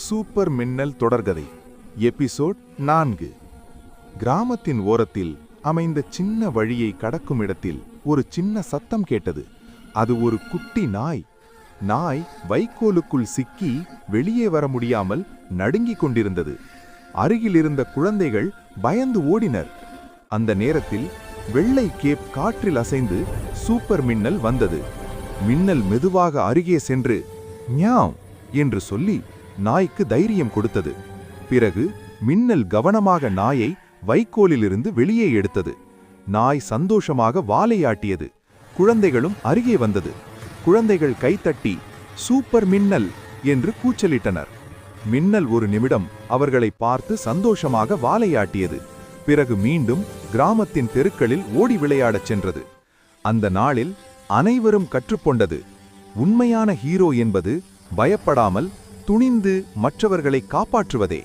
Super மின்னல் தொடர்கதை episode 4. கிராமத்தின் ஓரத்தில் அமைந்த சின்ன வழியை கடக்கும் இடத்தில் ஒரு சின்ன சத்தம் கேட்டது. அது ஒரு குட்டி நாய். நாய் வைக்கோலுக்குள் சிக்கி வெளியே வர முடியாமல் நடுங்கிக் கொண்டிருந்தது. அருகில் இருந்த குழந்தைகள் பயந்து ஓடினர். அந்த நேரத்தில் வெள்ளை கேப் காற்றில் அசைந்து சூப்பர் மின்னல் வந்தது. மின்னல் மெதுவாக அருகே சென்று மியாவ் என்று சொல்லி நாய்க்கு தைரியம் கொடுத்தது. பிறகு மின்னல் கவனமாக நாயை வைக்கோலிலிருந்து வெளியே எடுத்தது. நாய் சந்தோஷமாக வாலையாட்டியது. குழந்தைகளும் அருகே வந்தது. குழந்தைகள் கைத்தட்டி சூப்பர் மின்னல் என்று கூச்சலிட்டனர். மின்னல் ஒரு நிமிடம் அவர்களை பார்த்து சந்தோஷமாக வாலையாட்டியது. பிறகு மீண்டும் கிராமத்தின் தெருக்களில் ஓடி விளையாடச் சென்றது. அந்த நாளில் அனைவரும் கற்றுக்கொண்டது, உண்மையான ஹீரோ என்பது பயப்படாமல் துணிந்து மற்றவர்களை காப்பாற்றுவதே.